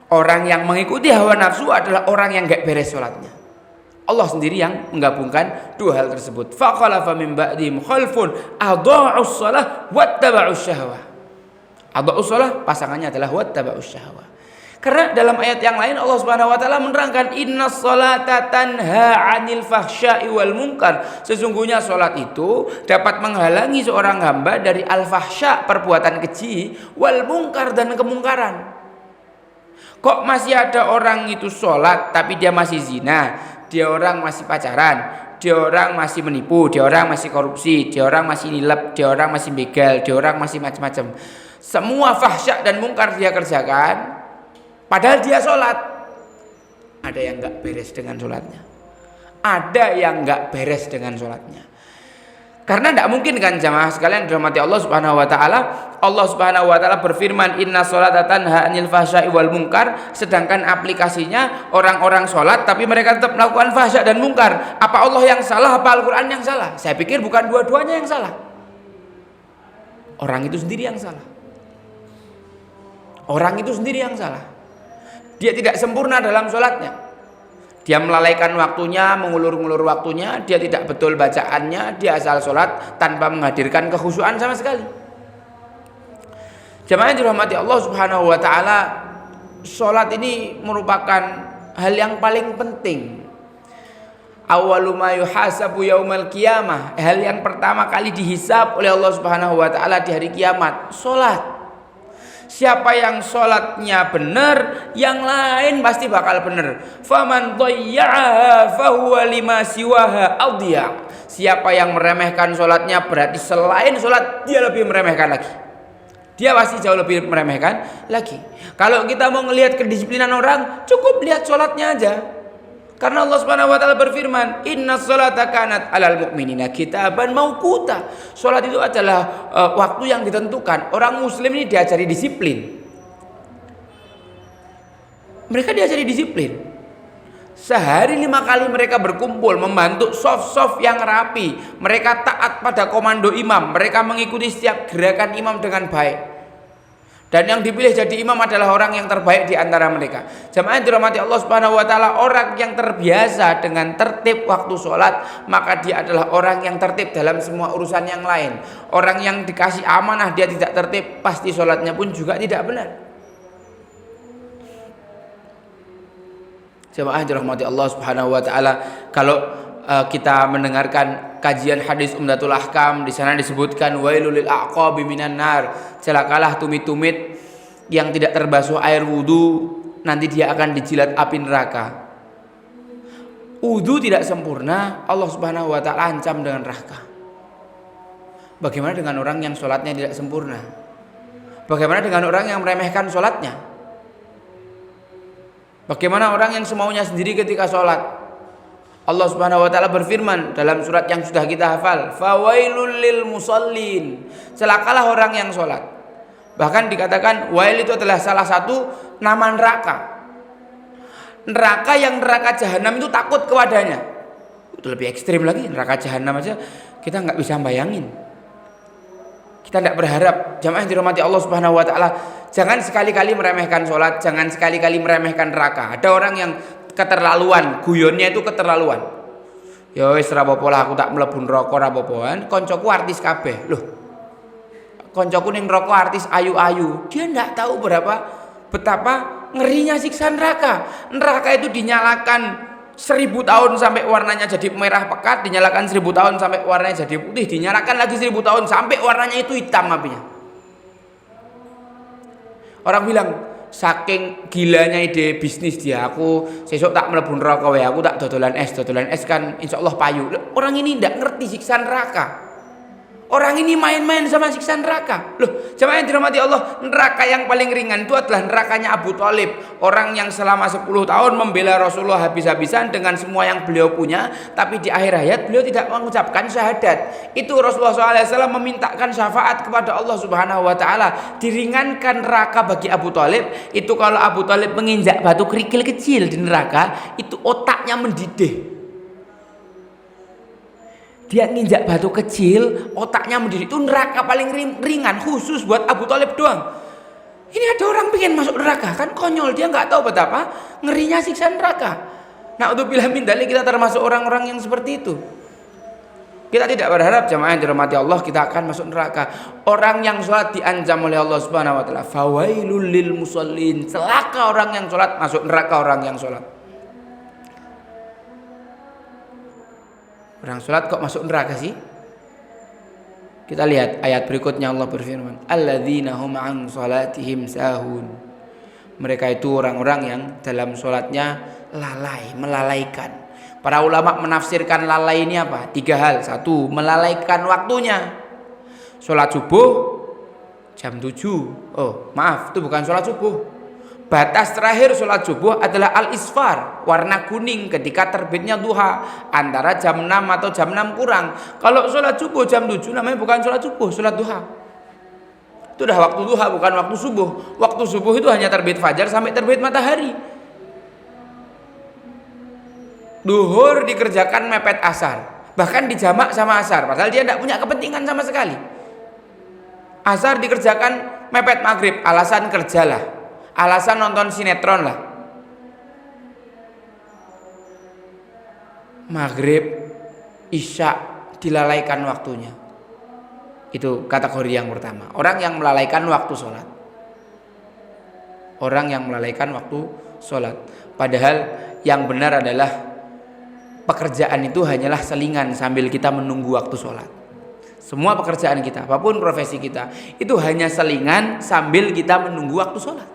Orang yang mengikuti hawa nafsu adalah orang yang gak beres sholatnya. Allah sendiri yang menggabungkan dua hal tersebut. Fakhalafa min ba'dihim khalfun adha'us shalah wattaba'us syahwah. Adha'us shalah pasangannya adalah wattaba'us syahwah. Karena dalam ayat yang lain Allah Subhanahu wa taala menerangkan innas sholata tanha 'anil fahsya'i wal munkar. Sesungguhnya salat itu dapat menghalangi seorang hamba dari al-fahsya, perbuatan keji, wal munkar dan kemungkaran. Kok masih ada orang itu sholat tapi dia masih zina, dia orang masih pacaran, dia orang masih menipu, dia orang masih korupsi, dia orang masih nilep, dia orang masih begal, dia orang masih macam-macam. Semua fahsya dan mungkar dia kerjakan, padahal dia sholat. Ada yang gak beres dengan sholatnya. Ada yang gak beres dengan sholatnya. Karena tidak mungkin kan jamaah sekalian dirahmati Allah Subhanahu wa taala. Allah Subhanahu wa taala berfirman inna sholata tanha 'anil fahsya'i wal munkar, sedangkan aplikasinya orang-orang sholat tapi mereka tetap melakukan fahsya dan munkar. Apa Allah yang salah, apa Al-Qur'an yang salah? Saya pikir bukan dua-duanya yang salah. Orang itu sendiri yang salah. Orang itu sendiri yang salah. Dia tidak sempurna dalam sholatnya. Dia melalaikan waktunya, mengulur-ngulur waktunya, dia tidak betul bacaannya, dia asal sholat tanpa menghadirkan kekhusyuan sama sekali. Jamaah yang dirahmati Allah Subhanahu wa taala, sholat ini merupakan hal yang paling penting. Awwalu ma yuhasabu yaumal qiyamah, hal yang pertama kali dihisab oleh Allah Subhanahu wa taala di hari kiamat, sholat. Siapa yang sholatnya benar, yang lain pasti bakal benar. Faman dhayya'aha fahuwa lima siwaha adhiya. Siapa yang meremehkan sholatnya berarti selain sholat dia lebih meremehkan lagi. Dia pasti jauh lebih meremehkan lagi. Kalau kita mau ngelihat kedisiplinan orang, cukup lihat sholatnya aja. Karena Allah Subhanahu wa taala berfirman, "Innas sholata kanat 'alal mu'minina kitaban mauquta." Salat itu adalah waktu yang ditentukan. Orang muslim ini diajari disiplin. Mereka diajari disiplin. Sehari 5 kali mereka berkumpul membantu shaf-shaf yang rapi. Mereka taat pada komando imam. Mereka mengikuti setiap gerakan imam dengan baik. Dan yang dipilih jadi imam adalah orang yang terbaik di antara mereka. Jamaah yang dirahmati Allah Subhanahu wa taala, orang yang terbiasa dengan tertib waktu sholat, maka dia adalah orang yang tertib dalam semua urusan yang lain. Orang yang dikasih amanah dia tidak tertib, pasti sholatnya pun juga tidak benar. Jamaah yang dirahmati Allah Subhanahu wa taala, kalau kita mendengarkan kajian hadis Umdatul Ahkam, di sana disebutkan wailul lil aqabi minan nar, celakalah tumit-tumit yang tidak terbasuh air wudu, nanti dia akan dijilat api neraka. Wudu tidak sempurna, Allah Subhanahu wa taala ancam dengan neraka. Bagaimana dengan orang yang sholatnya tidak sempurna? Bagaimana dengan orang yang meremehkan sholatnya? Bagaimana orang yang semaunya sendiri ketika sholat? Allah Subhanahu wa taala berfirman dalam surat yang sudah kita hafal, fawailul lil musallin. Celakalah orang yang sholat. Bahkan dikatakan wail itu adalah salah satu nama neraka. Neraka yang neraka jahanam itu takut kepadanya. Itu lebih ekstrim lagi, neraka jahanam aja kita nggak bisa bayangin. Kita tidak berharap. Jamaah yang dirahmati Allah Subhanahu wa taala, jangan sekali-kali meremehkan sholat, jangan sekali-kali meremehkan neraka. Ada orang yang keterlaluan, guyonnya itu keterlaluan. Ya wis ora apa-apa lah, aku tak mlebu neraka ora apa-apa. Koncoku artis kabeh. Loh. Koncoku ning neraka artis ayu-ayu. Dia enggak tahu betapa ngerinya siksa neraka. Neraka itu dinyalakan 1000 tahun sampai warnanya jadi merah pekat, dinyalakan 1000 tahun sampai warnanya jadi putih, dinyalakan lagi 1000 tahun sampai warnanya itu hitam apinya. Orang bilang saking gilanya ide bisnis dia, aku sesuk tak mlebu neraka wae, aku tak dodolan es kan insyaallah payu. Orang ini ndak ngerti siksa neraka. Orang ini main-main sama siksa neraka. Loh, jemaah yang dirahmati Allah, neraka yang paling ringan itu adalah nerakanya Abu Thalib, orang yang selama 10 tahun membela Rasulullah habis-habisan dengan semua yang beliau punya, tapi di akhir hayat beliau tidak mengucapkan syahadat. Itu Rasulullah SAW memintakan syafaat kepada Allah Subhanahu wa taala, diringankan neraka bagi Abu Thalib. Itu kalau Abu Thalib menginjak batu kerikil kecil di neraka, itu otaknya mendidih. Dia nginjak batu kecil, otaknya mendidih. Itu neraka paling ringan, khusus buat Abu Thalib doang. Ini ada orang pengen masuk neraka, kan konyol, dia nggak tahu betapa ngerinya siksa neraka. Nah, untuk bilang mindali kita termasuk orang-orang yang seperti itu. Kita tidak berharap jamaah yang dirahmati Allah kita akan masuk neraka. Orang yang sholat diancam oleh Allah Subhanahu wa taala, fawailul lil musallin. Celaka orang yang sholat, masuk neraka orang yang sholat. Orang sholat kok masuk neraka sih? Kita lihat ayat berikutnya, Allah berfirman, alladzina hum an salatihim sahun. Mereka itu orang-orang yang dalam sholatnya lalai, melalaikan. Para ulama menafsirkan lalai ini apa? 3 hal. 1, melalaikan waktunya. Sholat subuh jam 7. Oh, maaf, itu bukan sholat subuh. Batas terakhir sholat subuh adalah al-isfar, warna kuning ketika terbitnya duha, antara jam 6 atau jam 6 kurang. Kalau sholat subuh jam 7 namanya bukan sholat subuh, sholat duha. Itu udah waktu duha, bukan waktu subuh. Waktu subuh itu hanya terbit fajar sampai terbit matahari. Duhur dikerjakan mepet asar, bahkan dijamak sama asar, padahal dia tidak punya kepentingan sama sekali. Asar dikerjakan mepet maghrib, alasan kerjalah, alasan nonton sinetron lah. Maghrib, isya dilalaikan waktunya. Itu kategori yang pertama, orang yang melalaikan waktu sholat. Orang yang melalaikan waktu sholat. Padahal yang benar adalah pekerjaan itu hanyalah selingan sambil kita menunggu waktu sholat. Semua pekerjaan kita, apapun profesi kita, itu hanya selingan sambil kita menunggu waktu sholat.